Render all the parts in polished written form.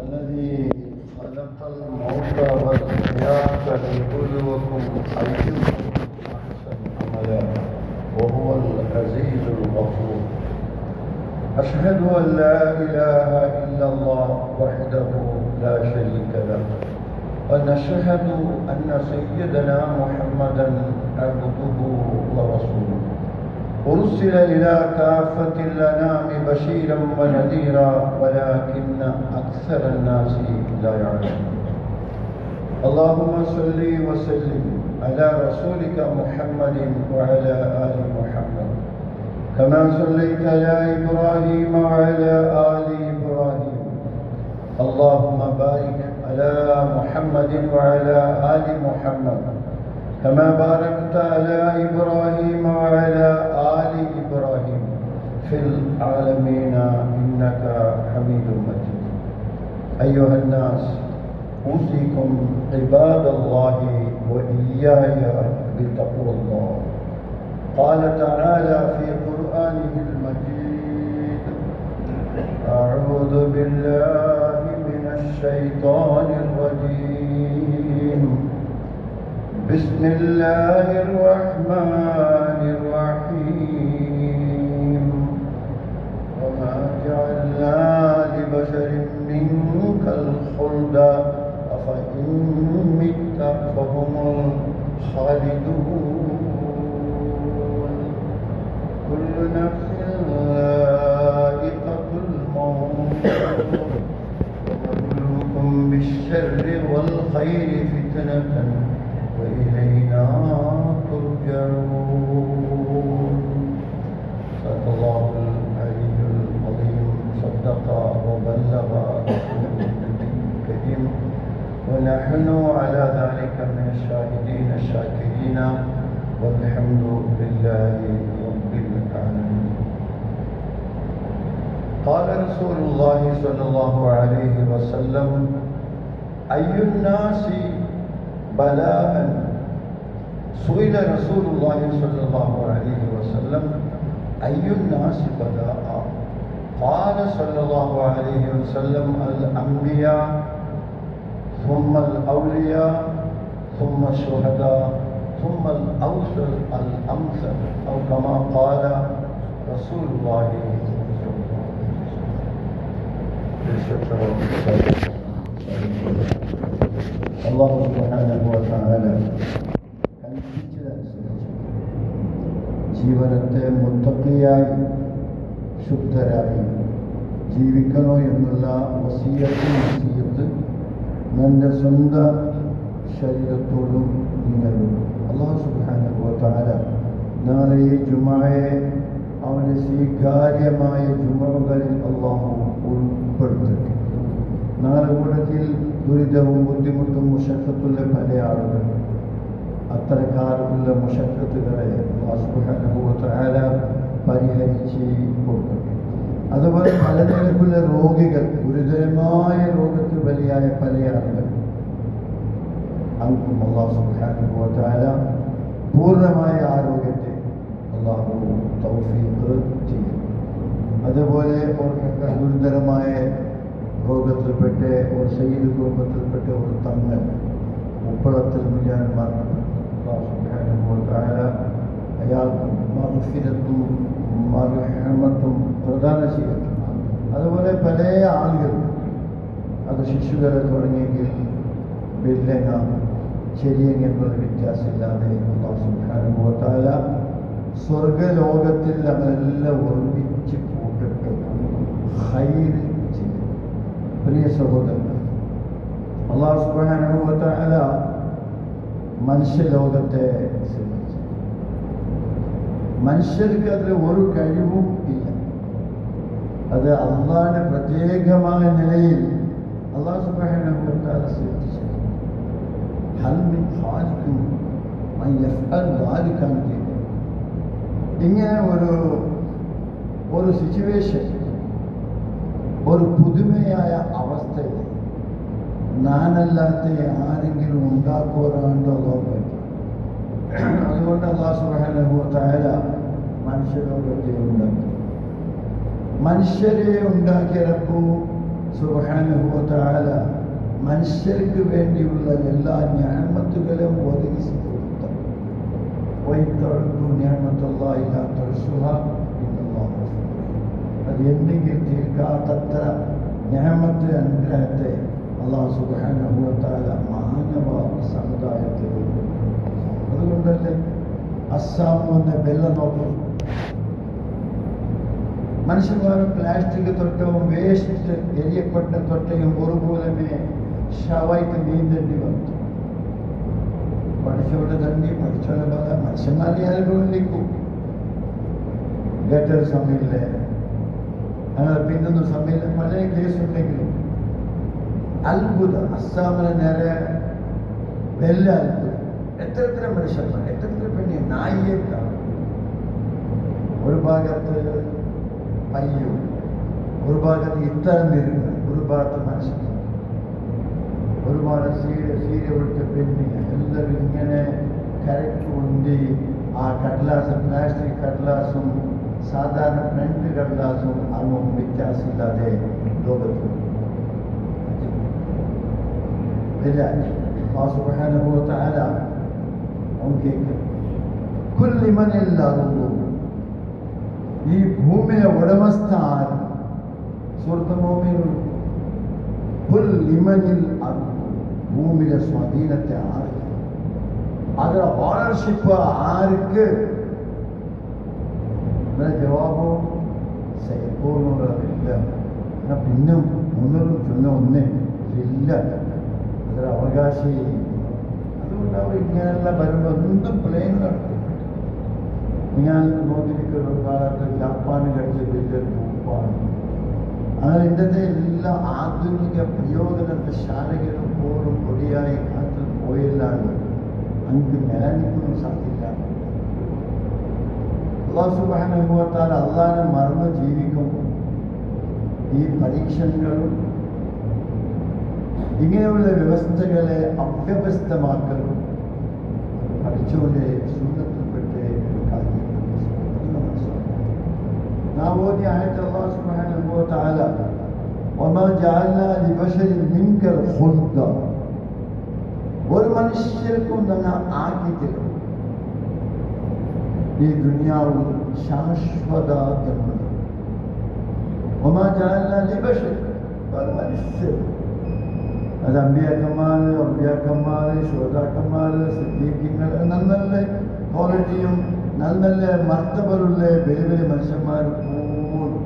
الذي خلق الموت والحياة ليبلوكم أيكم أحسن عملا وهو العزيز الغفور. أشهد أن لا إله إلا الله وحده لا شريك له، ونشهد أن سيدنا محمدا عبده ورسوله أرسل إلى كافة الأنام بشيرا ونذيرا ولكن أكثر الناس لا يعلمون. اللهم صل وسلم على رسولك محمد وعلى آل محمد كما صليت على إبراهيم وعلى آل إبراهيم. اللهم بارك على محمد وعلى آل محمد كما باركت على إبراهيم وعلى آل إبراهيم في العالمين إنك حميد مجيد. أيها الناس، أوصيكم عباد الله وإياي بتقوى الله. قال تعالى في قرآنه المجيد: أعوذ بالله من الشيطان الرجيم، بسم الله الرحمن الرحيم. وما جعلنا لبشر منك الخلد أفإن مت فهم الخالدون. كل نفس ذائقة الموت ونبلوكم بالشر والخير فتنة وإلينا ترجعون. صدق الله العلي العظيم، صدق وبلغ رسوله النبي الكريم، ونحن على ذلك من الشاهدين الشاكرين، والحمد لله رب العالمين. قال رسول الله صلى الله عليه وسلم: أي الناس بلاء. سئل رسول الله صلى الله عليه وسلم: أي الناس بلاء؟ قال صلى الله عليه وسلم: الأنبياء ثم الأولياء ثم الشهداء ثم الأوصل الأمثل، أو كما قال رسول الله صلى الله عليه وسلم. അല്ലാഹു സുബ്ഹാനഹു വ തആല കൽപ്പിച്ചതനുസരിച്ച് ജീവനത്തെ മുത്തഖിയായി ശുദ്ധരായി ജീവിക്കണോ എന്നുള്ള വസിയത്ത് എൻ്റെ സ്വന്തം ശരീരത്തോടും നിങ്ങളോടും. അല്ലാഹു സുബ്ഹാനഹു വ തആല നാളെ ഈ ജുമഅയെ അവൻ്റെ സ്വീകാര്യമായ ജുമഅകളിൽ അല്ലാഹു ഉൾപ്പെടുത്തട്ടെ. നാളെ കൂട്ടത്തിൽ ദുരിതവും ബുദ്ധിമുട്ടും മുശക്കത്തുള്ള പല ആളുകൾ, അത്തരക്കാർക്കുള്ള മുശക്കത്തുകളെ അല്ലാഹു സുബ്ഹാനഹു വ തആല പരിഹരിച്ച് കൊടുക്കട്ടെ. അതുപോലെ പല നിലക്കുള്ള രോഗികൾ, ഗുരുതരമായ രോഗത്തിൽ ബലിയായ പല ആളുകൾ, അവർക്കും അല്ലാഹു സുബ്ഹാനഹു വ തആല പൂർണ്ണമായ ആരോഗ്യത്തെ അല്ലാഹു തൗഫീഖ് ചെയ്യും. അതുപോലെ ഗുരുതരമായ രോഗത്തിൽപ്പെട്ട് ഒരു സയ്യിദ് കുടുംബത്തിൽപ്പെട്ട ഒരു തങ്ങൾ ഉപ്പളത്തിൽ മുഴുവൻ മരണപ്പെട്ടു. അയാൾക്കും മഗ്ഫിറത്തും മർഹമത്തും പ്രദാനം ചെയ്യട്ടെ. അതുപോലെ പല ആളുകൾ, അത് ശിശുക്കളെ തുടങ്ങിയെങ്കിൽ ബില്ലങ്ങ ചെറിയങ്ങ എന്നുള്ള വ്യത്യാസമില്ലാതെ അല്ലാഹു സുബ്ഹാനഹു വ തആല സ്വർഗലോകത്തിൽ അവരെല്ലാം ഒരുമിച്ച് കൂട്ടിട്ട് ഖൈർ ചെയ്യും. പ്രിയ സഹോദരങ്ങൾ, അല്ലാഹു സുബ്ഹാനഹു വ തആല മനുഷ്യലോകത്തെ സൃഷ്ടിച്ചു. മനുഷ്യർക്ക് അതിൽ ഒരു കഴിവും ഇല്ല. അത് അള്ളാഹുവിന്റെ പ്രത്യേകമായ നിലയിൽ അല്ലാഹു സുബ്ഹാനഹു വ തആല സൃഷ്ടിച്ചു. ഹൽ മിൻ ഖാലിഖിൻ മൻ യഫ്അൽ ദാലിക. ഇങ്ങനെ ഒരു സിറ്റുവേഷൻ, ഒരു പുതുമയായ അവസ്ഥയിൽ ഞാനല്ലാത്ത ആരെങ്കിലും ഉണ്ടാക്കുവാനുണ്ടോ? അതുകൊണ്ട് അല്ലാഹു സുബ്ഹാനഹു വ തആല മനുഷ്യലോകത്തെ ഉണ്ടാക്കി. മനുഷ്യരെ ഉണ്ടാക്കിയപ്പോൾ സുബ്ഹാനഹു വ തആല മനുഷ്യർക്ക് വേണ്ടിയുള്ള എല്ലാ നിഅമത്തുകളും ഒതുക്കി കൊടുത്തു. അത് എന്തെങ്കിലും തീർക്കാത്തത്ര നിഅമത്ത് അനുഗ്രഹത്തെ അല്ലാഹു സുബ്ഹാനഹു വ തആല മാനവ സമുദായത്തിൽ കൊടുത്തു. അതുകൊണ്ടല്ലേ അസ്സാം എന്ന വെള്ളം നോക്കും, മനുഷ്യന്മാർ പ്ലാസ്റ്റിക് തൊട്ടവും വേസ്റ്റ് എരിയപ്പെട്ട തൊട്ടയും ഒരുപോലെ ഷവായിട്ട് നീന്തേണ്ടി വന്നു. പഠിച്ചവരുടെ തണ്ടി പഠിച്ചവരുടെ പോലെ മനുഷ്യന്മാരെ അനുഭവിക്കും. ഗട്ടർ സമയമില്ലേ, അങ്ങനെ പിന്നൊന്നും സമയമില്ല, പല കേസുണ്ടെങ്കിലും അത്ഭുതം. അസ്സാമിലെ നേരെ വലിയ അത്ഭുതം. എത്ര മനുഷ്യന്മാർ, എത്ര പെണ്ണി നായിയേക്കാണ്. ഒരു ഭാഗത്ത് പയ്യും, ഒരു ഭാഗത്ത് ഇത്തരം മൃഗങ്ങൾ, ഒരു ഭാഗത്ത് മനുഷ്യന്മാർ, ഒരുപാട് സീര വിട്ട് പെണ്ണി എല്ലാവരും ഇങ്ങനെ കരയ്ക്ക് ഉണ്ടി ആ കടലാസ്, പ്ലാസ്റ്റിക് കടലാസും സാധാരണ ഫ്രണ്ട് കടലാസും അന്നും വ്യത്യാസമില്ലാതെ ലോകത്ത് സുബ്ഹാനഹു വ തആല ഈ ഭൂമിയുടെ ഉടമസ്ഥ ആര്? സൂറത്തുൽ മുഅ്മിനൂൻ ഭൂമിയുടെ സ്വാധീനത്തെ ആർക്ക്, അതിന്റെ ഓണർഷിപ്പ് ആർക്ക്? ജവാബോ സൈപ്പോന്നുള്ളതില്ല. പിന്നെ ഒന്നേ ഇല്ല, അതൊരു അവകാശി. അതുകൊണ്ട് അവർ ഇങ്ങനെയുള്ള വരുമ്പോൾ എന്തും പ്ലെയിൻ നടക്കും. ഞാൻ നോക്കിയിരിക്കുന്ന ഒരു കാലത്ത് ജപ്പാന് കഴിച്ച വലിയ ഗ്രൂപ്പാണ്. അങ്ങനെ ഇന്നത്തെ എല്ലാ ആധുനിക പ്രയോജനത്തെ ശാലകളും പോലും പൊടിയായി കാറ്റിൽ പോയില്ലാണ്ട് നമുക്ക് നിലനിൽക്കുന്ന സാധ്യത. അല്ലാഹു സുബ്ഹാനഹു വ തആല അള്ളാഹിനെ മറന്ന് ജീവിക്കും. ഈ പരീക്ഷണങ്ങളും ഇങ്ങനെയുള്ള വ്യവസ്ഥകളെ അവ്യവസ്ഥമാക്കലും പഠിച്ചുകൊണ്ട് സുന്നത്തിൽപ്പെട്ട് നാമോദി ആയത്ത് അല്ലാഹു സുബ്ഹാനഹു വ തആല വമാ ജഅൽനാ ലിബശരിൻ മിൻകൽ ഖുൽദ, ഒരു മനുഷ്യർക്കും ഞങ്ങൾ ആക്കിയിട്ടില്ല ഈ ദുനിയാവിൽ ശാശ്വത എന്നത്. വമാ ജഅൽനാ ലിബശരിൻ, ഒരു മനുഷ്യർ, അത് അമ്പിയാക്കന്മാര്, ശുഹദാക്കന്മാര്, സിദ്ദീഖീങ്ങൾ, നല്ല ക്വാളിറ്റിയും നല്ല മർത്തബലുള്ള വലിയ വലിയ മനുഷ്യന്മാർ പോലും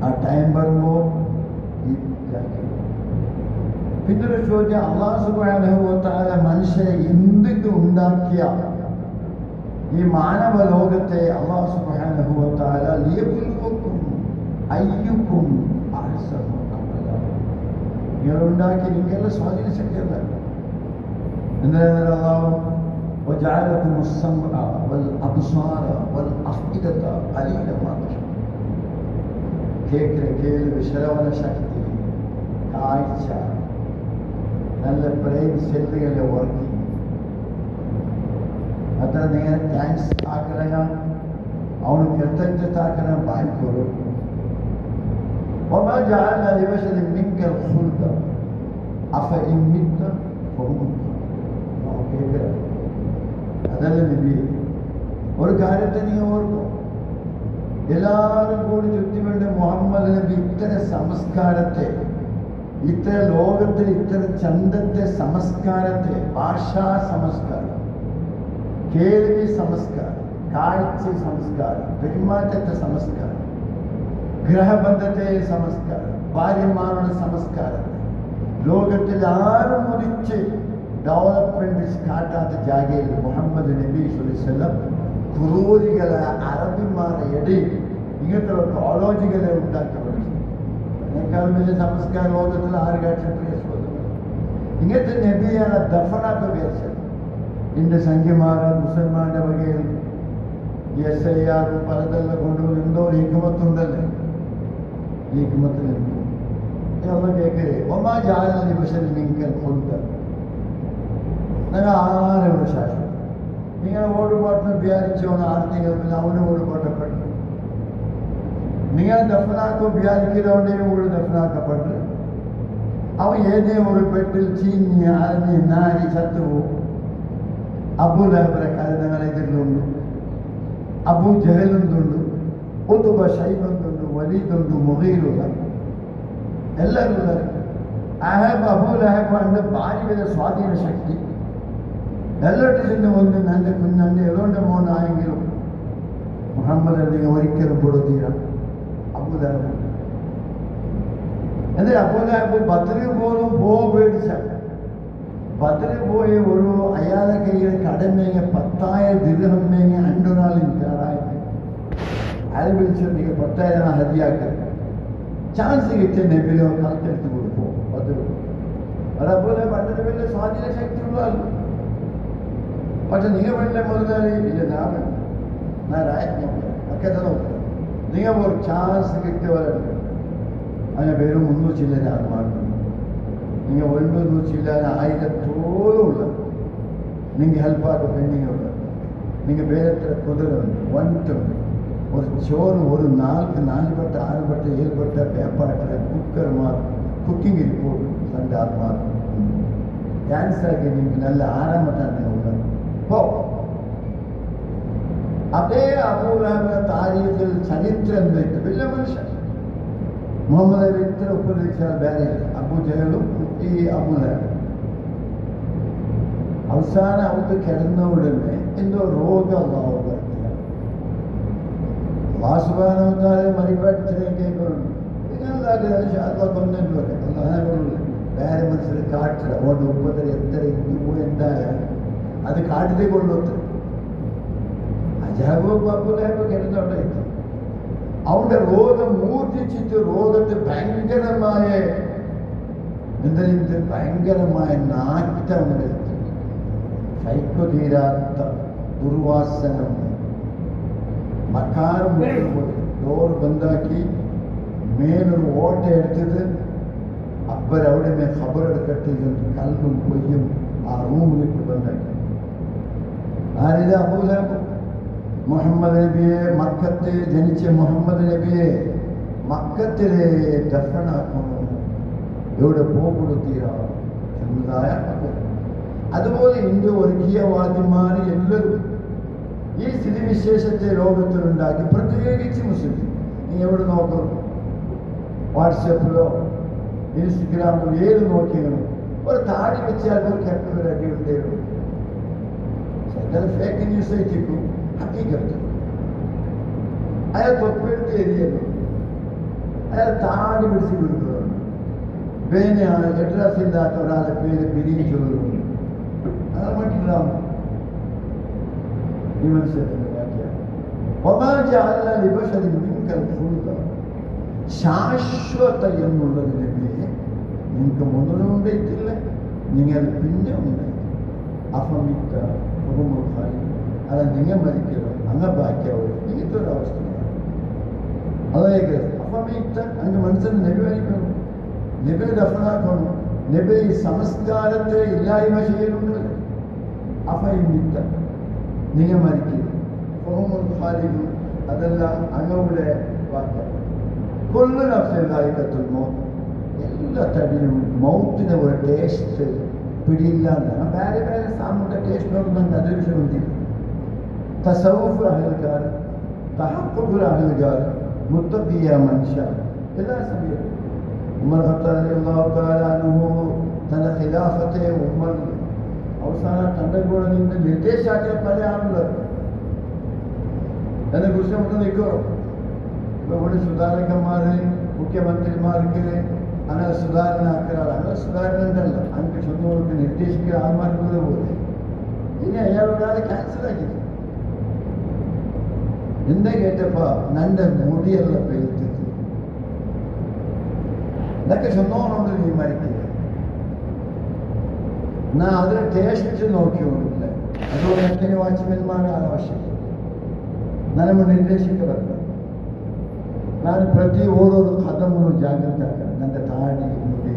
ആ ടൈം വരുമ്പോൾ പിന്നൊരു ചോദ്യം, അല്ലാഹു സുബ്ഹാനഹു വ തആല മനുഷ്യരെ എന്തൊക്കെ ഉണ്ടാക്കിയ ഈ മാനവ ലോകത്തെ അല്ലാഹു സുബ്ഹാനഹു വ തആല ലിയബ്ലുവക്കും അയ്യുക്കും അഹ്സനു അമല, നിങ്ങളുണ്ടാക്കി നിങ്ങളുടെ സ്വാധീന ശക്തിയല്ല. എന്തിനാണ് അല്ലാഹു وجعلكم السمع والأبصار والأفئدة قليلا ما تشكرون. കേൾവി, ശ്രവണ ശക്തി, കാഴ്ച, നല്ല ബ്രെയിൻ സെല്ലുകളുടെ വർക്കിംഗ്, അത്ര നേരെ ಥ್ಯಾಂಕ್ಸ್ ಆಕರಣ ಅವನು ಕೃತಜ್ಞತಾಕರಣ ಬಾಯ್ಕೊರು. وما جعلنا لبشر منك الخلد أفإن مت فهم الخالدون. അതല്ല നബി. ഒരു കാര്യത്തെ നീ ഓർക്കും, എല്ലാവരും കൂടി ചുറ്റിവേണ്ട മുഹമ്മദ് നബി ഇത്തരം സംസ്കാരത്തെ, ഇത്ര ലോകത്തിൽ ഇത്ര ചന്തത്തെ സംസ്കാരത്തെ, ഭാഷാ സംസ്കാരം, കേൾവി സംസ്കാരം, കാഴ്ച സംസ്കാരം, പെരുമാറ്റത്തെ സംസ്കാരം, ഗ്രഹബന്ധത്തെ സംസ്കാരം, ഭാര്യമാരുടെ സംസ്കാരത്തെ ലോകത്തിൽ ആരും മുറിച്ച് ഡെവലപ്മെന്റ് സ്റ്റാർട്ടാത്ത ജാഗയിൽ മുഹമ്മദ് നബി സ്വല്ലല്ലാഹു അലൈഹി വസല്ലം ക്രൂരികളെ അറബിമാരെ ഇടയിൽ ഇങ്ങനത്തെ കോളേജുകളെ ഉണ്ടാക്കി പഠിച്ചു. അതിനേക്കാളും വലിയ സംസ്കാര ലോകത്തിൽ ആര് കാഴ്ച ഇങ്ങനത്തെ നബിയാണ് ദഫനാക്ക വിചാരിച്ചത്. ഇതിൻ്റെ സംഖ്യമാർ മുസൽമാന്റെ വകയിൽ SIR പലതെല്ലാം കൊണ്ടുപോയി എന്തോ ഒരു ഹിക്മത്തുണ്ടല്ലേ, ഈ ഹിക്മത്തിൽ കേൾക്കേ ഒമാ ജഅൽനാ ലിബശരിൻ മിൻകൽ ഖുൽദ, നിങ്ങൾ ആരും ശാശ്വതം. നിങ്ങൾ ഓടുപാട്ടിന് വിചാരിച്ചോന്ന് ആർത്തികളിൽ അവന് ഓടുപാട്ടപ്പെട്ടു. നിങ്ങൾ ദഫനാക്കോ വിചാരിക്കുന്നതുകൊണ്ടേയും കൂടി ദഫനാക്കപ്പെട്ട് അവൻ ഏതേ ഒരു പെട്ടിൽ ചീഞ്ഞ് അരഞ്ഞ് നാരി ചത്തുപോകും. അബൂ ലഹബിന്റെ കഥ ഞങ്ങൾ എതിരിലുണ്ട്, അബൂ ജഹലുണ്ടുണ്ട്, ഉതുബ ഷൈബത്തുണ്ട്, വലീദുണ്ട്, മുഗീറുണ്ട്, എല്ലാവരും ഉള്ളത്. അബൂ ലഹബ് ഭാര്യയുടെ സ്വാധീന ശക്തി എല്ലാറ്റിനും ഒന്ന് എൻ്റെ കുഞ്ഞൻ്റെ ഏതോൻ്റെ മോനായെങ്കിലും മുഹമ്മദ് അല്ലെങ്കിൽ ഒരിക്കലും കൊടുത്തീര. അബൂ ലഹബ് എന്നിട്ട് അബൂ ലഹബ് ബദറിൽ പോലും പേടിച്ച ബദറിൽ പോയ ഒരു അയാളെ കയ്യിൽ കടമേങ്ങ 10,000 ദിർഹം മേങ്ങ അണ്ടൊരാളിൽ തയ്യാറായിട്ട് അയാൾ വിളിച്ചു നിങ്ങൾ 10,000 ഹദിയാക്കുക ചാൻസ് കിട്ടിയ നബിയോ കണക്കെടുത്ത് കൊടുക്കും. ബദർ അതേപോലെ പണ്ടത്തെ വലിയ സ്വാധീന ശക്തിയുള്ളതാണ്. പക്ഷെ നിങ്ങൾ വലിയ മുതലാളി ഇല്ല, ഞാൻ ഒക്കെ നോക്കുക. നിങ്ങൾ ഒരു ചാൻസ് കിട്ടിയവരുണ്ട്, അതിന് പേരും 300 ചില്ലരാണ് മാറുന്നത്. നിങ്ങൾ 100 ചില്ലര 1000 നിങ്ങൾ ഹെൽപ്പാക്കും പെണ്ണിങ്ങുള്ള നിങ്ങൾ വേറെ കുതിരുണ്ട്, വണ്ടിട്ടുണ്ട്, ഒരു ചോറ് ഒരു 4 ബട്ട 6 ബട്ട 7 ബട്ട പേപ്പാട്ട കുക്കർമാർ കുക്കിംഗ് റിപ്പോർട്ട് സണ്ടാർമാർ ക്യാൻസറാക്കി നിങ്ങൾക്ക് നല്ല ആരാമട്ടാണ് ഉള്ളത്. അതേ അബൂ ലഹബിന്റെ താരീഖിൽ ചരിത്രം വെച്ച് വലിയ മനുഷ്യൻ മുഹമ്മദ് നബി ഇത്ര ഉപദേശിച്ചാൽ വേറെ അബൂ ജഹലും ഈ അബൂ ലഹബ് അവസാനം അവർക്ക് കിടന്ന ഉടനെ എന്തോ രോഗം അള്ളാഹു വരുത്തില്ല. അല്ലാഹു സുബ്ഹാനഹു വ തആല മരിപ്പാട്ടിനെ കേൾക്കുന്നുണ്ട്. നിങ്ങളാ കൊന്നു വേറെ മനസ്സിൽ കാട്ടില്ല ഓട് ഉപദ്രവം എത്ര ഇതുകൂടെ എന്തായാലും അത് കാട്ടിലേ കൊണ്ടുവത്ത് അജാബോ അബൂ ലഹബ് കിടന്നവിടെ എത്തി. അവന്റെ രോഗം മൂർച്ഛിച്ചിട്ട് രോഗത്തെ ഭയങ്കരമായ എന്തെങ്കിലും ഭയങ്കരമായ നാറ്റമുണ്ട്, സൈക്കോ തീരാത്ത ദുർവാസനമുണ്ട്. മക്കാറും പോയി ഡോർ ബന്ധാക്കി മേലൊരു ഓട്ട എടുത്തിട്ട് അബ്ബരവിടെ മേ ഖബറെടുക്കട്ടെ എന്ന് കല്ലും പൊയ്യും ആ റൂമിലിട്ട് ബന്ധാക്കി. ആരിത്? അബൂ ലഹബ്. മുഹമ്മദ് നബിയെ മക്കത്ത് ജനിച്ച മുഹമ്മദ് നബിയെ മക്കത്തിലെ ദഫനാക്കുന്നു, എവിടെ പോകൊടുത്തീരാ എന്നതായ. അതുപോലെ ഇന്ത്യ വർഗീയവാദിമാർ എല്ലാവരും ഈ സ്ഥിതിവിശേഷത്തെ ലോകത്തിലുണ്ടാക്കി, പ്രത്യേകിച്ച് മുസ്ലിം. നീ എവിടെ നോക്കും, വാട്സപ്പിലോ ഇൻസ്റ്റഗ്രാമിലോ ഏത് നോക്കിയാലും ഒരു താടി വെച്ചാൽ ഒരു ഒരു അടി ഉണ്ടേലും ഫേക്ക് ന്യൂസ് എത്തിക്കും. ഹക്കീക്കത്ത് അയാൾ തൊപ്പെടുത്ത് എരിയല്ലോ, അയാൾ താടി പിടിച്ച് കൊടുക്കുന്നുണ്ട്. പേനയാണ് അഡ്രസ് ഇല്ലാത്ത ഒരാളെ പേര് പിരിയും ചൊല്ലുന്നു. അയാൾ മറ്റുണ്ടാവും. ഈ മനുഷ്യത്തിന്റെ ശാശ്വത എന്നുള്ളത് നബിയെ നിങ്ങൾക്ക് മുതലും ഉണ്ടായിട്ടില്ല, നിങ്ങൾ പിന്നെ ഉണ്ടായി. അഫമിക്ക അല്ല നിങ്ങൾ മരിക്കലോ അങ്ങ് ബാക്കിയാവോ ഇങ്ങനത്തെ ഒരു അവസ്ഥയാണ്. അതായത് അഫമിക്ക അങ്ങ് മനസ്സിന് നബി മരിക്കണം, നബി ദഫനാക്കണം, നബി സംസ്കാരത്തെ ഇല്ലായ്മ ചെയ്യുന്നുണ്ട്. അഫമിക്ക നിങ്ങൾ മരിക്കുക, ഫഹമുൽ അതെല്ലാം അങ്ങയുടെ വാക്യം. കൊല്ലു നഫ്സിൽ മൗത്ത്, എല്ലാ തടിയും മൗത്തിന് ഒരു ടേസ്റ്റ് പിടിയില്ല എന്നാണ്. വേറെ വേറെ സാമ്പിന്റെ ടേസ്റ്റിനോട് നമുക്ക് അതൊരു വിഷയം ഒന്നില്ല. തസവുഫ് അഹൽക്കാർ, തഹഖുഖുൽ അഹൽക്കാർ, മുത്തഖിയ മനുഷ്യ എല്ലാ സമയത്തും ഉമർ ഖത്താബ് റളിയല്ലാഹു തആല അൻഹു തന്റെ ഖിലാഫത്തെ ഉമർ അവസാനം തന്റെ കൂടെ നിന്ന് നിർദ്ദേശാക്കിയ പല ആളുകൾ എന്നെ കുറിച്ച് നമുക്ക് നിൽക്കണം. ഇപ്പൊ ഇവിടെ സുധാരകന്മാര് മുഖ്യമന്ത്രിമാർക്ക് അങ്ങനെ സുധാരണാക്കുകയാണ്. അങ്ങനെ സുധാരണ ഉണ്ടല്ല, അങ്ങനെ സ്വന്തങ്ങൾക്ക് നിർദ്ദേശിക്കുക ആത്മാർക്കുന്നത് പോലെ. ഇനി അയാളൊരാളെ ക്യാൻസലാക്കി എന്താ കേട്ടപ്പോ നന്റെ മുടിയല്ല പെയ്ത്ത് ഇതൊക്കെ സ്വന്തമുണ്ട്. നീ മരിക്കുക എന്നാ അതിന് ടേസ്റ്റ് നോക്കിയോണ്ടില്ല. അതുകൊണ്ട് എങ്ങനെ വാച്ച്മാൻമാരെ ആവശ്യം നമ്മൾ ನಿರ್ದೇಶಕರಲ್ಲ. ನಾನು ಪ್ರತಿ ಓದೋದು ಕದಮನ್ನು ಜಾಗೃತ ನನ್ನ ತಾಡಿ ಮುಡಿ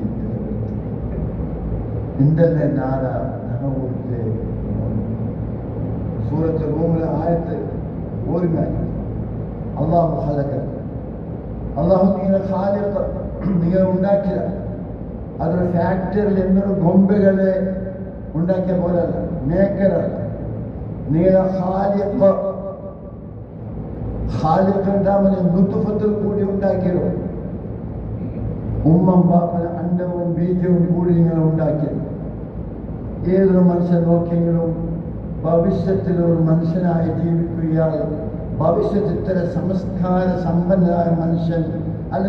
ಇಂದಲ್ಲೇ ನಾಡ ನನಗೆ ಸೂರತ್ ರೂಮ್ಲ ಆಯತ್ ಓರಿಮೆ ಅಲ್ಲಾಹು ಖಲಕ അള്ളാഹു നിങ്ങളെ ഖാലിഖ്, നിങ്ങൾ ഉണ്ടാക്കിയ അതൊരു ഫാക്ടറിയിൽ എന്നൊരു ഗൊമ്പകളെ ഉണ്ടാക്കിയ പോലല്ല, മേക്കറല്ല. നിങ്ങളെ ഖാലിഖ് ഉണ്ടാവുന്ന നുത്ഫത്തിൽ കൂടി ഉണ്ടാക്കിയത്, ഉമ്മം ബാപ്പന അണ്ടവും ബീജവും കൂടി നിങ്ങൾ ഉണ്ടാക്കിയത്. ഏതൊരു മനുഷ്യൻ നോക്കിയെങ്കിലും ഭവിഷ്യത്തിൽ ഒരു മനുഷ്യനായി ജീവിക്കുകയാൽ ഭവിഷ്യത്തിൽ ഇത്ര സംസ്കാര സമ്പന്നനായ മനുഷ്യൻ, അല്ല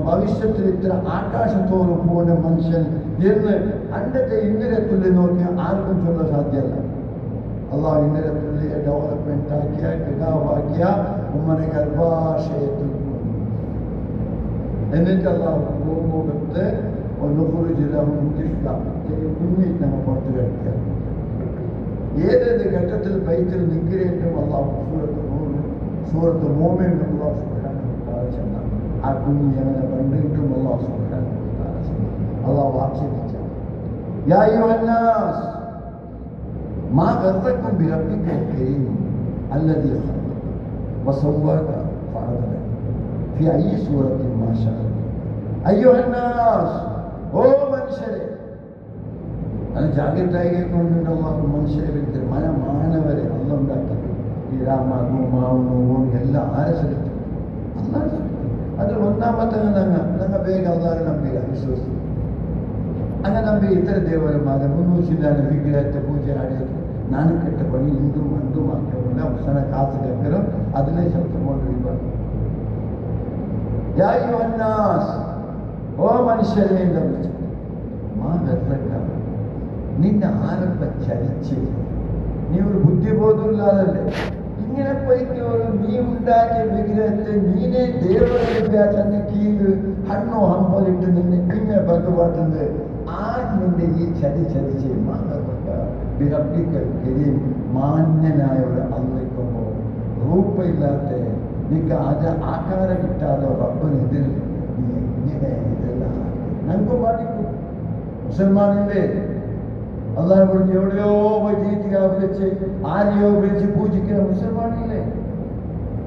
ഭവിഷ്യത്തിൽ ഇത്ര ആകാശത്തോട് പോകുന്ന മനുഷ്യൻ എന്ന് അണ്ടത്തെ ഇന്നലെ തുള്ളി നോക്കിയാൽ ആർക്കും ചൊല്ലാൻ സാധ്യമല്ല. അള്ളാഹു ഇന്നലെ തുള്ളിയെ ഡെവലപ്മെന്റ് ആക്കിയ കിടാവാക്കിയ ഉമ്മനെ ഗർഭാശയത്തിൽ എന്നിട്ട് അള്ളാഹു ഭൂമുഖത്ത് കുഞ്ഞി നമ്മൾ പുറത്ത് കഴിക്കുക. ഏതേത് ഘട്ടത്തിൽ ബൈത്തിൽ നിഗ്രഹിക്കും അള്ളാഹു സൂറത്ത് മോമിൻ അള്ളാഹു സുബ്ഹാനഹു ചെന്ന ആ കുഞ്ഞി അങ്ങനെ കണ്ടിട്ടും അള്ളാഹു സുബ്ഹാനഹു അള്ളാഹു ആക്ഷേപിച്ച യാ അയ്യുഹന്നാസ് മാ ഗർറക്കും ബിറബ്ബിക്കൽ കരീം അല്ലദീ ഖലഖ വസവ്വക ഫഅദല ഫി അയ്യി സൂറത്തിൻ മാ ശാഅ. അയ്യുഹന്നാസ്, ഓ മനുഷ്യരെ, അത് ജാഗ്രതയായിക്കൊണ്ടുണ്ട് അള്ളാഹു മനുഷ്യരെ വിളിച്ചത്. മാനവരെ അല്ല ഉണ്ടാക്കി. ഈ രാമാവും എല്ലാം ആരെ ശ്രമിച്ചു? അല്ലാതെ ശ്രമിച്ചു. അതിൽ ഒന്നാമത്തെ ഞങ്ങൾ വേഗം അള്ളാഹെ നമ്പില്ല, വിശ്വസിച്ചു. അങ്ങനെ നമ്പി ഇത്തര ദേവന്മാരെ 300 വിഗ്രഹത്തെ പൂജ ആടിയത് നാണക്കെട്ട പണി ഇന്ദും അന്തുമാക്കിയല്ല ഉത്സവ കാത്തു കേൾക്കലും അതിലെ ശബ്ദം കൊണ്ടിരിക്കും. ഓ മനുഷ്യരെ എന്താ വിളിച്ചത്? നിന്നെ ആരംഭ ചരിച്ച് നീ ഒരു ബുദ്ധിബോധമില്ലാതല്ലേ ഇങ്ങനെ പോയിട്ട് നീ ഉണ്ടാക്കിയ വിഗ്രഹത്തെ നീനെ ദേവന്റെ കീഴിൽ ഹണ്ണോ ഹമ്പോലിട്ട് നിന്നെ ഇങ്ങനെ ഭഗവാട്ടുണ്ട്. ആ നിന്റെ ഈ ചതിച്ച് മാന്യനായ ഒരു അള്ളിക്കുമ്പോൾ റൂപ്പയില്ലാത്ത നിനക്ക് അത് ആകാരം കിട്ടാതെ റബ്ബിനെതിരിൽ നീ എങ്ങനെ ഇതെല്ലാം ഞങ്ങൾക്ക് പാടിക്കും. മുസൽമാനില്ലേ അള്ളാഹെ പറഞ്ഞ് എവിടെയോ പോയി തീറ്റിക വിളിച്ച് ആരെയോ വിളിച്ച് പൂജിക്കുന്ന മുസൽമാനില്ലേ.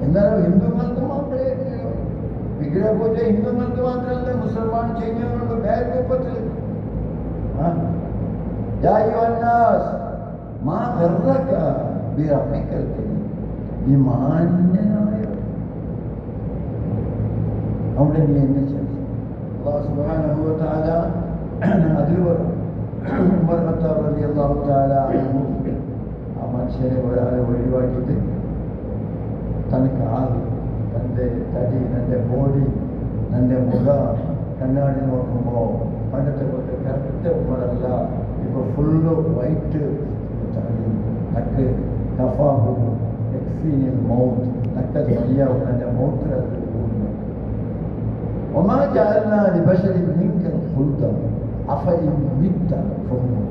എന്നാലും ഹിന്ദുക്കൾക്ക് മാത്രമേ വിഗ്രഹ പൂജ ഹിന്ദുക്കൾക്ക് മാത്രമല്ല മുസൽമാൻ ചെയ്യുന്നുണ്ട് വേറെ രൂപത്തിൽ. ഈ മാന്യനായ അവിടെ നീ എന്നെ ചെയ്തു. അല്ലാഹു സുബ്ഹാനഹു വ തആല അതിൽ ഉമർ ഖത്താബ് റളിയല്ലാഹു തആല അൻഹു ആ മനുഷ്യനെ ഒരാളെ ഒഴിവാക്കിയിട്ട് തനിക്ക് ആൾ, തൻ്റെ തടി, തൻ്റെ ബോഡി, തൻ്റെ മുഖ കണ്ണാടി നോക്കുമ്പോൾ പണ്ടത്തെ കൊണ്ട് കറക്റ്റ് ഉമറല്ല, ഇപ്പോൾ ഫുള്ള് വൈറ്റ് തടി, നക്ക് കഫാഹു എക്സീനിയൽ മൗത്ത്, നക്കത് വലിയാവും തൻ്റെ മൗത്തിനത് കൂടുന്നു. ഒമാ ജഅൽനാ ലിബശരി മിൻകൽ ഖുൽദ അഫഇൻ മിത്ത ഫഹും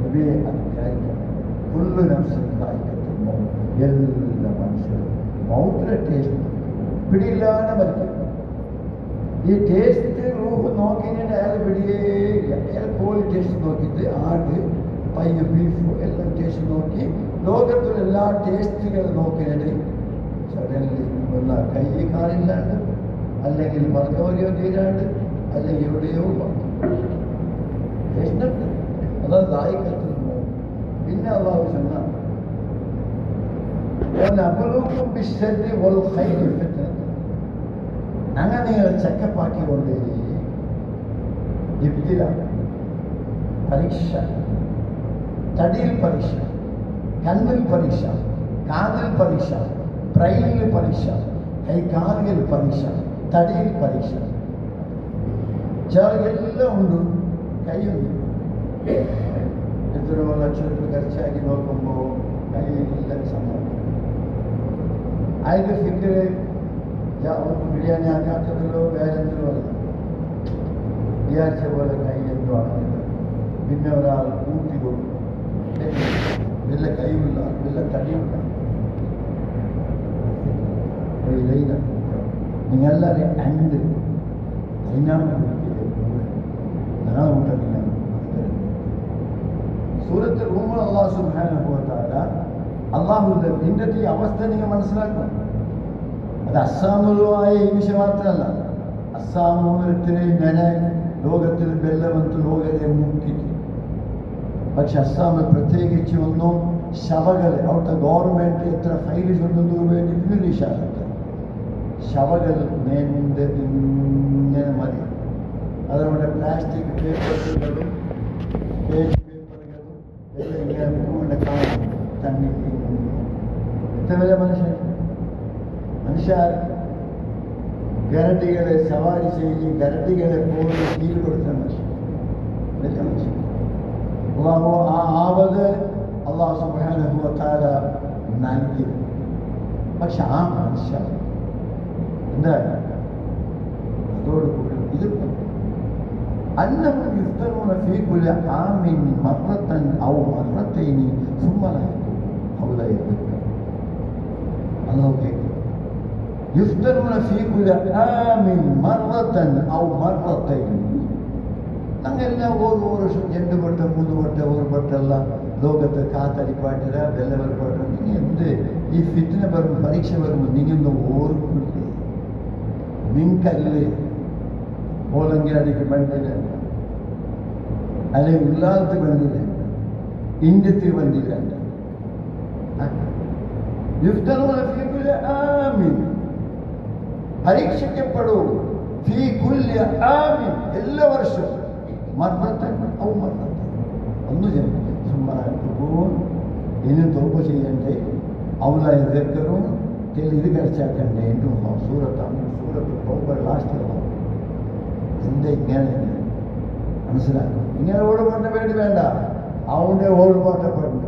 നബിയെ അനുഗ്രഹിക്കണം. ഫുള്ള് നഫ്സിൻ ദായിഖത്തുൽ മൗത്ത്, എല്ലാ മനുഷ്യരും മൗത്തിലെ ടേസ്റ്റ് പിടിയില്ലാതെ മരിക്കും. ഈ ടേസ്റ്റ് റൂഹ് നോക്കിയിട്ട് അയാൾ പിടിയേയില്ല. അയാൾ കോഴി ടേസ്റ്റ് നോക്കിയിട്ട് ആട്, പയ്യ, ബീഫ് എല്ലാം ടേസ്റ്റ് നോക്കി ലോകത്തിലെ എല്ലാ ടേസ്റ്റുകൾ നോക്കിയിട്ട് സഡൻലി ഒന്ന കൈ കാലില്ലാണ്ട്, അല്ലെങ്കിൽ പറഞ്ഞോരെയോ തീരാണ്ട്, അല്ലെങ്കിൽ എവിടെയോ ടേസ്റ്റ്. അതാണ് ദായിഖത്തുൽ മൗത്ത്. പിന്നെ അള്ളാഹു ചെന്ന അങ്ങനെ നിങ്ങൾ ചെക്കപ്പാക്കിക്കൊണ്ട് ഇബ്തില പരീക്ഷ, തടിയിൽ പരീക്ഷ, കണ്ണിൽ പരീക്ഷ, കാതിൽ പരീക്ഷ, ബ്രെയിനിൽ പരീക്ഷ, കൈകാലുകളിൽ പരീക്ഷ, തടിയിൽ പരീക്ഷ. ചിലർക്കെല്ലാം ഉണ്ട്, കൈയുണ്ട്. എത്രയോ ലക്ഷത്തിൽ ഖർച്ചാക്കി നോക്കുമ്പോൾ കയ്യിലില്ല സമയം. അതിൻ്റെ ഫിഗറ് ബിരിയാണി ആക്കാത്തതിലോ വേറെന്തിലോ അല്ല, വിചാരിച്ച പോലെ കൈ എന്തോ ആണെന്നില്ല. പിന്നെ ഒരാൾ കൂട്ടി കൊടുക്കും, വല്ല കൈയുള്ള വല്ല തടിയുള്ള നിങ്ങളെല്ലാവരും അണ്ട് അതിനാണ് നാളെ മുട്ട സൂറത്ത് റൂമ് അല്ലാഹു സുബ്ഹാനഹു വ തആല അള്ളാഹുവിൻ്റെ നിന്റെ ഈ അവസ്ഥ നിങ്ങൾ മനസ്സിലാക്കണം. അത് അസ്സാമുള്ളതായ ഈ വിഷയം മാത്രമല്ല. അസ്സാമൂലത്തിന് ഞാൻ ലോകത്തിൽ വെല്ലമെന്ന് ലോകരെ മുക്കിട്ട്. പക്ഷെ അസ്സാമിൽ പ്രത്യേകിച്ച് ഒന്നും ശവകൾ അവിടുത്തെ ഗവൺമെൻറ് എത്ര ഫൈൽ ചൊല്ലുന്നതിന് വേണ്ടി പിന്നീട് വിശ്വാസത്തെ ശവകൾ നീണ്ട് ഇങ്ങനെ മതി. അതുകൊണ്ട് പ്ലാസ്റ്റിക് പേപ്പറുകളും പേജ് പേപ്പറുകളും എല്ലാം ഇങ്ങനെ പൂവിൻ്റെ കാണും തണ്ണി. എത്ര വലിയ മനുഷ്യർ ഗരടികളെ സവാരി ചെയ്ത് ഗരടികളെ പോയി കീഴ് കൊടുത്ത മനുഷ്യൻ. അള്ളാഹു ആ ആവത് അള്ളാഹു സുബ്ഹാനഹു വ തആല നൽകി. പക്ഷെ ആ മനുഷ്യൻ എന്താ അതോടുകൂടി ഇത് അന്നഹും യുഫ്തറൂന ഫീ കുല്ലി ആമിൻ മർറത്തൻ ഔ മർറത്തൈനി സുമ്മ ലാ യദുക്കൂൻ. അല്ലാഹു കേൾക്കും. യുഫ്തറൂന ഫീ കുല്ലി ആമിൻ മർറത്തൻ ഔ മർറത്തൈനി. അങ്ങനെല്ലാം ഓരോ വർഷം 2 വട്ടം 3 വട്ടം 1 വട്ടമല്ല ലോകത്ത് കാത്തടിപ്പാട്ടില്ല വെല്ലവൽപ്പാട്ടില്ല. നിങ്ങൾ എന്ത് ഈ ഫിറ്റ്ന വരും പരീക്ഷ വരുമ്പോൾ നിങ്ങൊന്ന് ഓർക്കില്ലേ? നിങ്ങൾക്കല്ലേ ഓലെങ്കിൽ അടിക്ക് ബണ്ടില്ല, അല്ലെങ്കിൽ ഉള്ളാലത്ത് ബണ്ടില്ല, ഇന്ത്യത്തിൽ ബണ്ടില്ല. പരീക്ഷിക്കപ്പെടൂ ഫീ കുല്ലി ആമിൻ എല്ലാ വർഷവും മർറത്തൻ ഔ മർറത്തൻ ഒന്ന് ചെയ്യണം. സുമ്മറാൻ ഇനി തോപ ചെയ്യണ്ടേ ഔലായ ദക്കറും ഇത് കഴിച്ചാക്കണ്ടേ എൻ്റെ സൂറത്താണ്. സൂറത്ത് തോപ ലാസ്റ്റ് എന്താ ഇങ്ങനെ മനസ്സിലാക്കും. ഇങ്ങനെ ഓടുപാട്ട വേണ്ട, അവൻ്റെ ഓടുപാട്ടപ്പെട്ടു.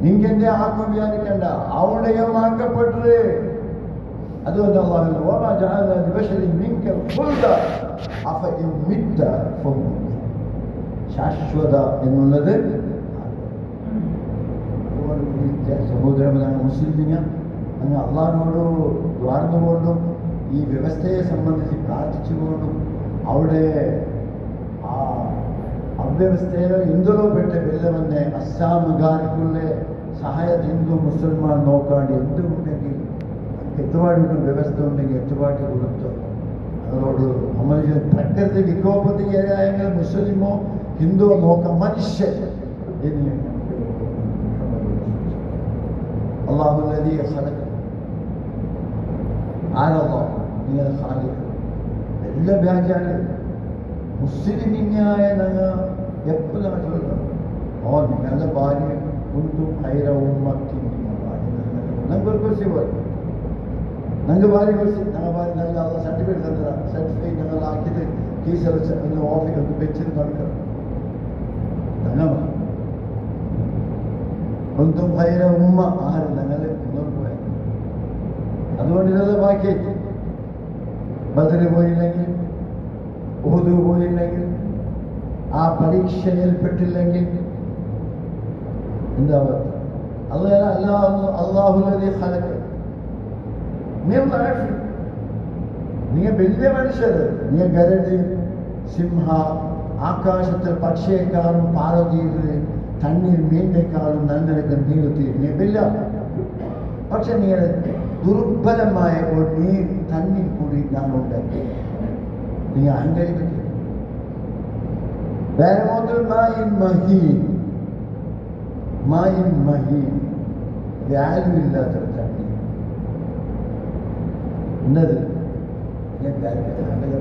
നിങ്ങെന്റെ ആത്മ വിചാരിക്കണ്ട, അവൻ്റെയും ആക്കപ്പെട്ടത്. അതുകൊണ്ട് ശാശ്വത എന്നുള്ളത് സഹോദരങ്ങളാണ് മുസ്ലിമിന് അങ്ങ് അള്ളാഹിനോട് ദ്വാർന്നുകൊണ്ടും ഈ വ്യവസ്ഥയെ സംബന്ധിച്ച് പ്രാർത്ഥിച്ചുകൊണ്ടും അവിടെ ആ ಅವ್ಯವಸ್ಥೆಯೋ ಇಂದಲೋ ಬೆಟ್ಟೆ ಬೆಲ್ಲವನ್ನೇ ಅಸ್ಸಾಮುಗಾರಿಕುಳ್ಳೆ ಸಹಾಯ ಹಿಂದೂ ಮುಸಲ್ಮಾನ್ ನೋಕಾಡಿ എന്ത് ഉണ്ടെങ്കിൽ എത്തുപാടിക്കുന്ന വ്യവസ്ഥ ഉണ്ടെങ്കിൽ എത്തുപാടി കൊടുത്തു. അതോട് നമ്മൾ പ്രകൃതി വികോപത്തിന് ഏതായെങ്കിൽ മുസ്ലിമോ ഹിന്ദുവോ നോക്കാം. മനുഷ്യൻ അള്ളാഹുല്ലദീ ഖലഖ ആരല്ലാഹ് നിങ്ങൾ ഖാലിഖ് എല്ലാ വ്യാജാണ് മുസ്ലിമിനായ ഞങ്ങൾ എപ്പോഴും ചൊല്ലണം. ഓ നിങ്ങളുടെ ഭാര്യ കുന്തും ഖൈറ ഉമ്മത്തിൻ ഞങ്ങൾക്ക് കുറച്ച് പോലെ ഞങ്ങൾക്ക് ഭാര്യ കുറച്ച് ഞങ്ങൾ ഭാര്യ നല്ല സർട്ടിഫിക്കറ്റ് തന്നതാണ്. സർട്ടിഫിക്കറ്റ് ഞങ്ങൾ ആക്കിയിട്ട് ടീച്ചർ ഒന്ന് ഓഫീസ് ഒന്ന് വെച്ചിട്ട് നടക്കണം. ഞങ്ങൾ കുന്തും ഖൈറ ഉമ്മ ആര് ഞങ്ങൾ മുന്നോട്ട് പോയത്. അതുകൊണ്ട് ഇതെല്ലാം ബാക്കി ബദർ പോയില്ലെങ്കിൽ ഉഹുദ് പോയില്ലെങ്കിൽ ആ പരീക്ഷയിൽപ്പെട്ടില്ലെങ്കിൽ എന്താ അല്ലാഹുല്ലദീ ഖലഖ നിങ്ങൾ വലിയ മനുഷ്യർ. നിങ്ങൾ ഗരടി സിംഹ ആകാശത്തിൽ പക്ഷിയേക്കാളും പാറതീര് തണ്ണീർ മീനിനേക്കാളും നല്ലൊരു നീർത്തിയില്ല. പക്ഷെ നിങ്ങൾ ദുർബലമായ ഒരു നീർ തന്നിൽ കൂടി ഞാൻ ഉണ്ടാക്കി നിങ്ങൾ അഹങ്കരിക്കട്ടെ. വേറെ മുതൽ മായിൻ മഹീൻ വാല്യൂ ഇല്ലാത്തൊരു തണ്ണി എന്നത് ഞാൻ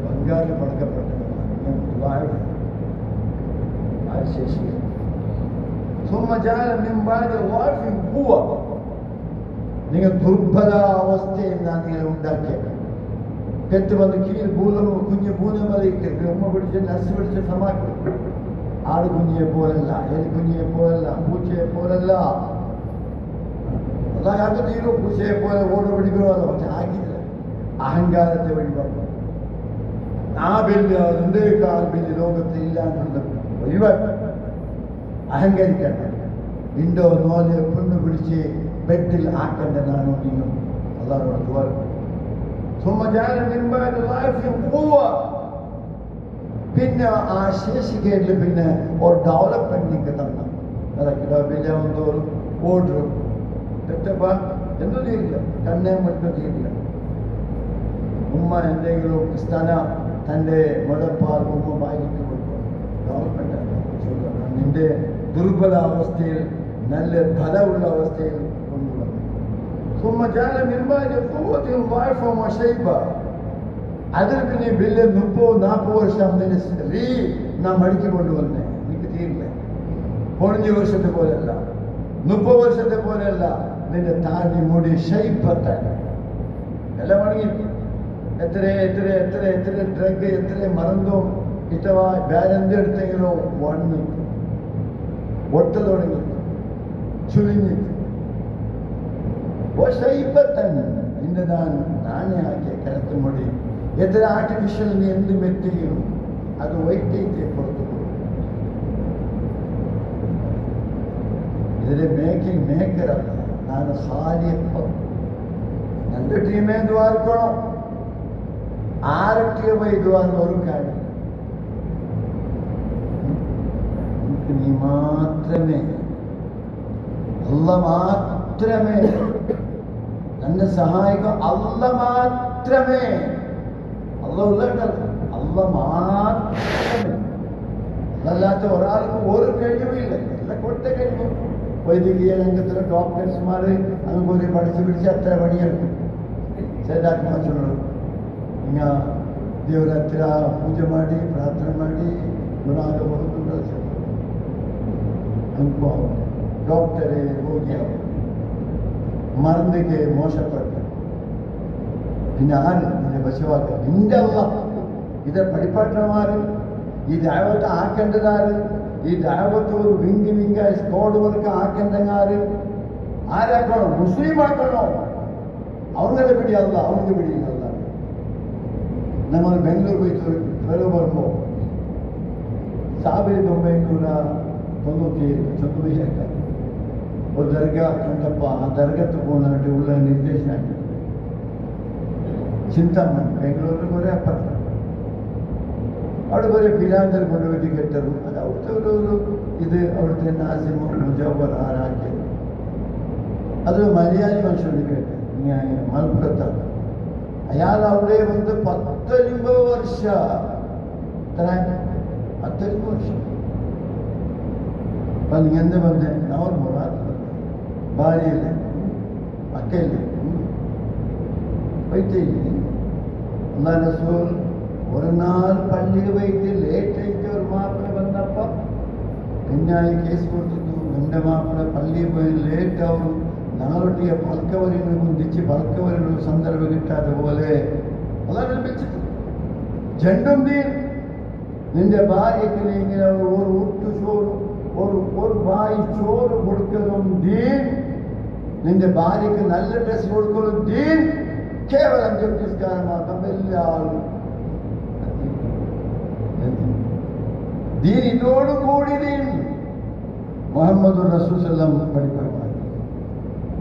ബംഗാളിൽ പടക്കപ്പെട്ടതാണ്. ശേഷി നിങ്ങൾ ദുർബലാവസ്ഥയിൽ ഞാൻ നിങ്ങളെ ഉണ്ടാക്കിയത്. പെറ്റ് വന്ന് കീഴിൽ കുഞ്ഞ് ഭൂതമറിയിക്കരുത്. ഉമ്മ പിടിച്ച് നർസ് പിടിച്ച് സമാക്കും. ആട് കുഞ്ഞിയെ പോലല്ല, എലിക്കുഞ്ഞിയെ പോലല്ല, പൂച്ചയെ പോലല്ല. അതായത് തീരും പൂച്ചയെ പോലെ ഓട് പിടിക്കണമല്ലോ. പക്ഷെ ആക്കിയില്ല. അഹങ്കാരത്തെ ഒഴിവാക്കും. ആ ബില്ല് എന്തേക്കാൾ ബില്ല് ലോകത്ത് ഇല്ലാണ്ട് ഒഴിവാക്കും. അഹങ്കരിക്കണ്ട. ഇണ്ടോ നോല് പെണ്ണ് പിടിച്ച് ബെഡിൽ ആക്കേണ്ടതാണോ നിങ്ങൾ അള്ളാഹുവോട് ദുആ. പിന്നെ ആ ശേഷിക്കേണ്ടിൽ പിന്നെ ഒരു ഡെവലപ്മെന്റ് നിങ്ങൾക്ക് തരണം. ഓർഡറും തെറ്റപ്പ എന്തും ചെയ്യില്ല. കണ്ണേ മറ്റും ചെയ്യില്ല. ഉമ്മ എന്തെങ്കിലും സ്ഥലം തൻ്റെ മുലപ്പാൽ ഉമ്മ വാങ്ങിട്ട് കൊടുക്കും. ഗവൺമെൻറ് നിന്റെ ദുർബല അവസ്ഥയിൽ നല്ല ഫലമുള്ള അവസ്ഥയിൽ കൊണ്ടുവന്നു. അതിൽ പിന്നെ ബില്ല് 30-40 വർഷം നാം മടിച്ചു കൊണ്ടുവന്നേ. എനിക്ക് തീരില്ല. 15 വർഷത്തെ പോലെയല്ല, 30 വർഷത്തെ പോലെയല്ല. നിന്റെ താടി മുടി ഷൈപ്പത്താൻ എല്ലാം മടങ്ങി. എത്ര എത്ര എത്ര എത്ര ഡ്രഗ് എത്ര മറന്നോ ഇത്തവാ വേറെന്തെടുത്തെങ്കിലോ വണ്ണി ഒട്ട തുടങ്ങി ചുരുങ്ങി ഷൈപ്പത്തൻ നിന്റെ നാണെ ആക്കിയ കരത്തുമുടി എത്ര ആർട്ടിഫിഷ്യൽ നീ എന്ത് മെറ്റിയും അത് വൈറ്റേറ്റ് പുറത്തു പോകും. ഇതിലെ മേക്കിംഗ് മേക്കറല്ല, ನಾನು ಖಾಲಿಯಪ್ಪ. ನನ್ನ ಟೀಮೇ ದ್ವಾರ್ಕೊಳೋ 6 ദ്വാരം ഒരു കാര്യം നീ മാത്രമേ, അല്ല മാത്രമേ തന്നെ സഹായിക്കും. അല്ല മാത്രമേ, അല്ല ഉള്ളതല്ല, അല്ല മാത്രമേ. അതല്ലാത്ത ഒരാൾക്ക് ഒരു കഴിവില്ല. എല്ലാം കൊടുത്ത കഴിവ്. വൈദ്യകീയ രംഗത്തിലെ ഡോക്ടേഴ്സ്മാർ അതുപോലെ പഠിച്ച് പിടിച്ച് അത്ര പണിയെടുക്കും. ಸೇದಾತ್ಮಚರು ಈಗ ದೇವರ ಹತ್ತಿರ ಪೂಜೆ ಮಾಡಿ ಪ್ರಾರ್ಥನೆ ಮಾಡಿ ಗುಣ ಆಗಬಹುದು. ಅನ್ಕೋ ಡಾಕ್ಟರೇ ಹೋಗಿ ಅವರು മരുന്നിക്ക് മോശപ്പെട്ടു. പിന്നെ ആര് നിന്നെ വശവാക്കുക? നിന്റെ അല്ല. ഇത് പഠിപ്പാട്ടന്മാർ ഈ ദൈവത്തെ ആക്കേണ്ടതാര്? ഈ ദൈവത്തെ ഒരു വിങ്കി വിങ്കായി സ്കോഡ് വർക്ക് ആക്കേണ്ടങ്ങാര്? ആരാക്കണോ? മുസ്ലിം ആക്കണോ? ಅವ್ರಿಗೆಲ್ಲ ಬಿಡಿ ಅಲ್ಲ, ಅವ್ರಿಗೆ ಬಿಡಿ ಅಲ್ಲ. ನಮ್ಮಲ್ಲಿ ಬೆಂಗಳೂರು ಹೋಯ್ತು ಬರೋಬರ್ಬೋ 1997 ഒരു ദർഗ കണ്ടപ്പോൾ ആ ദർഗത്ത് പോകുന്നതായിട്ട് ഉള്ള നിർദ്ദേശം ചിന്താമണി ബാംഗ്ലൂരിൽ കുറേ അപ്പുറത്ത് അവിടെ കുറേ ഫിലാന്തർ കൊണ്ടുപോയി കെട്ടറും. അത് അവിടുത്തെ ഒരു ഇത് അവിടുത്തെ നാസിമ മുജവർ ആരാക്കിയത്. അത് മലയാളി മനുഷ്യരുടെ കേട്ടത് മലപ്പുറത്താണ്. അയാൾ അവിടെ വന്ന് 19 വർഷം 19 വർഷം അപ്പം നീ എന്ത് പറഞ്ഞേ? അവർ മുറാദ് ഭാര്യയല്ലേ, അക്കയല്ലേ, വൈറ്റില്ലേ. അല്ലാഹ് റസൂൽ ഒരു നാൾ പള്ളിയിൽ പോയിട്ട് ലേറ്റായിട്ട് ഒരു മാപ്പിള വന്നപ്പോൾ പിന്നെ കേസ് കൊടുത്തിട്ടു. എൻ്റെ മാപ്പിള പള്ളിയിൽ പോയി ലേറ്റാവും, ഞങ്ങളൊട്ടിയെ പൽക്കവരിനെ കുന്തിച്ച് പൽക്കവരിനൊരു സന്ദർഭം കിട്ടാതെ പോലെ അതാണ് വിളിച്ചിട്ട് ജണ്ടും ദീൻ. നിന്റെ ഭാര്യയ്ക്ക് നീ ഇങ്ങനെ ഒരു ഒട്ടു ചോറ് ഒരു വായി ചോറ് കൊടുക്കലും ദീൻ. നിന്റെ ഭാര്യയ്ക്ക് നല്ല ഡ്രസ് കൊടുക്കലും ദീൻ. കേവലം നിസ്കാരം മാത്രം എല്ലാ ആളും ദീൻ. ഇതോടുകൂടി ദീൻ മുഹമ്മദ് റസൂൽ സല്ലം പഠിപ്പാണ്.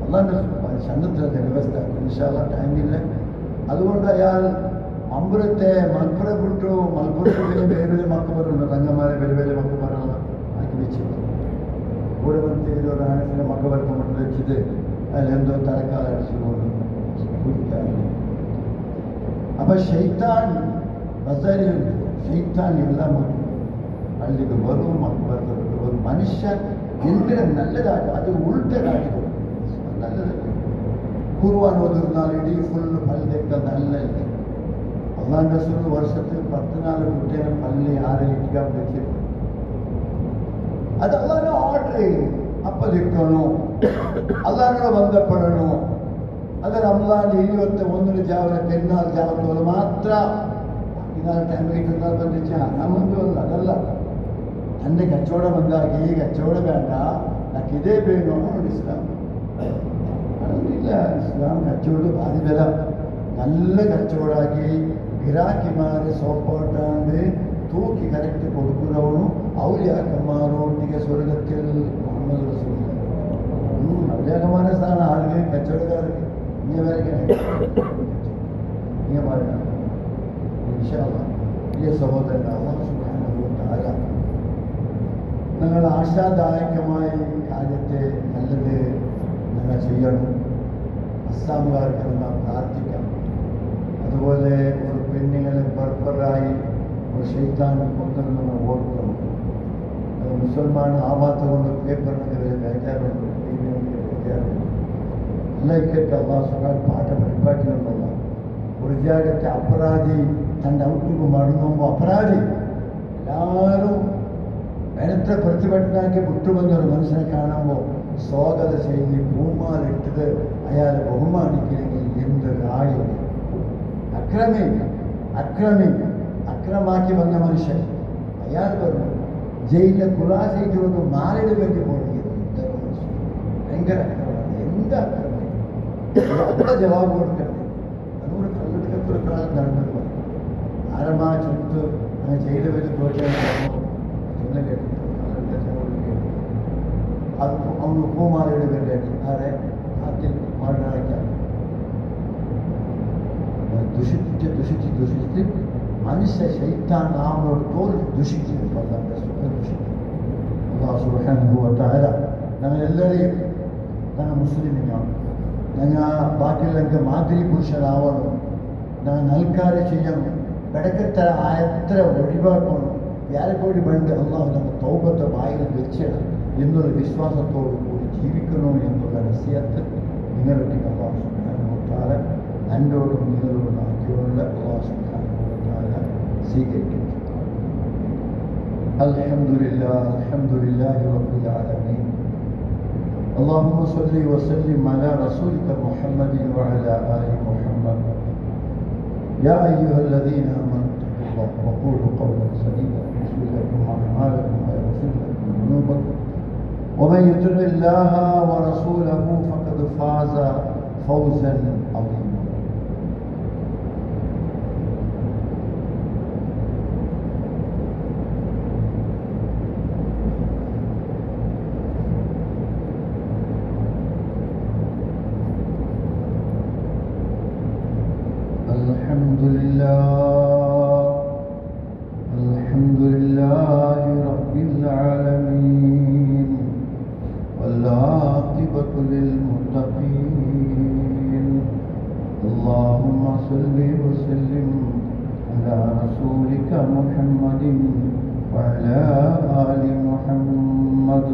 അള്ളാഹ് സന്നദ്ധത്തെ വ്യവസ്ഥ ഇൻഷാല്ലാ ടൈമില്ല. അതുകൊണ്ട് അയാൾ അമ്പലത്തെ മൽപ്പുറ വിട്ടു. മൽപ്പുറത്തിൽ വേറെ മക്കബറുണ്ട്, തങ്ങന്മാരെ വേറെ മക്കബറുള്ള ആക്കി വെച്ചിട്ട് കൂടെ വന്ന് ഒരു ആണിനെ മക്കബർക്ക് കൊണ്ട് വെച്ചിട്ട് അതിലെന്തോ തലക്കാലടിച്ചു കൊണ്ട് അപ്പൊ ഷെയ്ത്താൻ ബസാരിയുണ്ട്. ഷെയ്ത്താൻ എല്ലാം പള്ളിക്ക് വെറും മക്കബർക്ക് ഒരു മനുഷ്യൻ എന്തിനും നല്ലതായിട്ട് അത് ഉൾട്ട കാട്ടിക്കൊടുക്കും. നല്ലത് ഖുർആൻ ഓതുന്നാൽ ഇടീ ഫുള്ള് പള്ളിയൊക്കെ നല്ലത്. അള്ളാഹ് റസൂൽ വർഷത്തിൽ 14 കുട്ടികളെ പള്ളി ആരയിക്കാൻ വെച്ചിരുന്നു. അത് അള്ളാഹ് ഓർഡർ ചെയ്യും. അപ്പം നിൽക്കണോ, അള്ളാഹിനോട് ബന്ധപ്പെടണോ. അത് റംസാൻ്റെ 21 ജാവലെ പെരുന്നാൾ ജാവത്തോട് മാത്രം ഇന്നാൾ ടൈമിൽ ബന്ധിച്ചാൽ നമ്മൊന്നുമല്ല. അതല്ല, എൻ്റെ കച്ചവടം എന്താക്കി കച്ചവടം വേണ്ട, എനിക്ക് ഇതേ പേരുണ്ടോ ഇസ്ലാം. ഇല്ല, ഇസ്ലാം കച്ചവടം ബാധ്യത നല്ല കച്ചവടമാക്കി ಗಿರಾಕಿಮಾರಿ ಸೋಪಾಟಾಂಡ್ ತೂಕಿ ಕರೆಕ್ಟ್ ಕೊಡುಕುರವನು ഔലിയാക്കന്മാരോട്ടിಗೆ സ്വർഗത്തിൽ മുഹമ്മദ് റസൂൽ. ഔലിയാക്കന്മാരുടെ സ്ഥാനം ആളുകൾ കച്ചവടക്കാർക്ക് ഇങ്ങനെ വരയ്ക്കണം. ഇങ്ങനെ പറയണം. ഇൻഷാ അല്ലാഹ് പ്രിയ സഹോദരൻ, അല്ലാഹു സുബ്ഹാനഹു വ തആല നിങ്ങൾ ആശാദായകമായ കാര്യത്തെ നല്ലത് നിങ്ങൾ ചെയ്യണം. അസ്സാമുകാർക്ക് നാം പ്രാർത്ഥിക്കാം. അതുപോലെ ഒരു പെണ്ണുങ്ങളെ ബർബറായി ഒരു ശൈത്താൻ കൊണ്ടുവന്ന് ഓർക്കണം. അത് മുസൽമാൻ ആവാത്ത കൊണ്ട് പേപ്പറിനൊക്കെ വരെ ബേജാറുണ്ട്, ടി വിനൊക്കെ ബേജാറുണ്ട്. അല്ലായിക്കട്ടെ, അള്ളാഹു സുബ്ഹാനഹു പാಠ പരിപാടികളുള്ള ഒരു ജാഗത്തെ അപരാധി തൻ്റെ ഔട്ടിക്ക് മടങ്ങുമ്പോൾ അപരാധി എല്ലാവരും നേരത്തെ പ്രതിഭടനാക്കി വിട്ടുവന്നൊരു മനുഷ്യനെ കാണുമ്പോൾ സ്വാഗതം ചെയ്ത് പൂമാലിട്ടത് അയാളെ ബഹുമാനിക്കണമെങ്കിൽ എന്തൊരായി. അക്രമാക്കി വന്ന മനുഷ്യൻ അയാൾ പറഞ്ഞു ജയിലിലെ കുലാശയ്ക്ക് വന്ന് മാലിന് വേണ്ടി പോയിരിക്കുന്നു. ഭയങ്കര അക്രമമാണ്. എന്താ അക്രമം? അവിടെ ജവാബ് കൊടുക്കണ്ടേ? അതുകൊണ്ട് കല്ലെടുക്കത്തൊരു കാലം നടന്നു ആരമാ ചുറ്റ് അങ്ങനെ ജയിലിൽ വെച്ച് പ്രോത്സാഹിക്കുന്നു. ചുമല കേട്ടു അത് അവന് ഉപ്പുമാലയുടെ പേരിലേക്ക് ആരെ ആദ്യം മരണമടയ്ക്കാം. ദുഷിച്ച് മനുഷ്യ ശൈത്താൻ നാമോട് തോൽ ദുഷിച്ചിരുന്നു. അല്ലാഹു സുബ്ഹാനഹു വ തആല ഞങ്ങളെല്ലാവരെയും ഞങ്ങൾ മുസ്ലിമിനാണ്. ഞങ്ങൾ ബാക്കിയുള്ളവർക്ക് മാതിരി പുരുഷനാവണം. ഞങ്ങൾ നൽകാരെ ചെയ്യണം. കിടക്കത്തര ആയത്ര ഒഴിവാക്കണം. വ്യാഴക്കോടി വേണ്ട അള്ളാഹു നമ്മൾ തൗബത്തെ വായിൽ വെച്ചിടണം എന്നുള്ള വിശ്വാസത്തോടു കൂടി ജീവിക്കണോ എന്നുള്ള നസിഹത്ത് നിങ്ങളുടെ അല്ലാഹു സുബ്ഹാനഹു വ തആല എന്നോടും നിങ്ങളോടും ആക്കിയുള്ള അല്ലാഹു സുബ്ഹാനഹു വ തആല സ്വീകരിക്കും. അൽഹംദുലില്ലാഹി റബ്ബിൽ ആലമീൻ. اللهم صل وسلم على رسولك محمد وعلى آل محمد. يا أيها الذين آمنوا اتقوا الله وقولوا قولا سديدا يصلح لكم أعمالكم ويغفر لكم ذنوبكم ومن يطع الله ورسوله فقد فاز فوزا عظيما. الحمد لله رب العالمين والعاقبة للمتقين. اللهم صل وسلم على رسولك محمد وعلى آل محمد.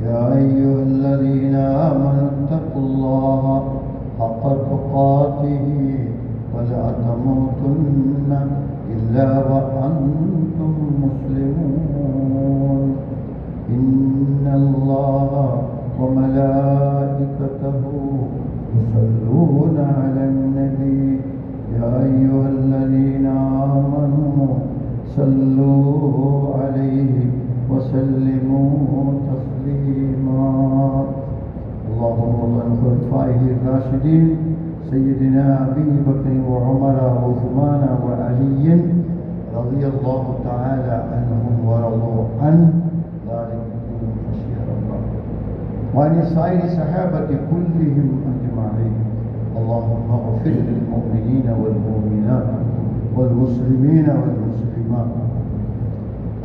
يا أيها الذين آمنوا اتقوا الله حق تقاته ولا تموتن إلا وأنتم مسلمون. إن الله وملائكته يصلون على النبي. يا أيها الذين آمنوا صلوا عليه وسلموا تسليما. اللهم صل على خلفائه الراشدين سيدنا أبي بكر وعمر وعثمان وعلي رضي الله تعالى عنهم ورضوا عنه ذلك من خشية الله وعن سائر الصحابة كلهم أجمعين. اللهم اغفر للمؤمنين والمؤمنات والمسلمين والمسلمات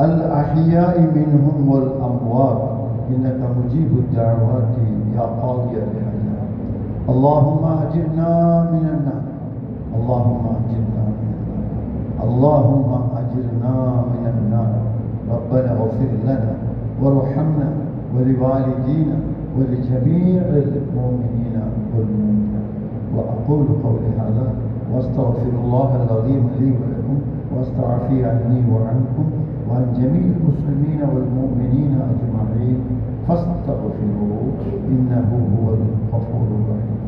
الأحياء منهم والأموات إنك مجيب الدعوات يا قاضي الحاجات. اللهم أجرنا من النار. اللهم أجرنا من النار. اللهم أجرنا من النار. ربنا اغفر لنا وارحمنا ولوالدينا ولجميع المؤمنين والمؤمنات. وأقول قولي هذا واستغفر الله العظيم لي ولكم واستعفي عني وعنكم وعن جميع المسلمين والمؤمنين أجمعين فاستغفروه إنه هو الغفور الرحيم.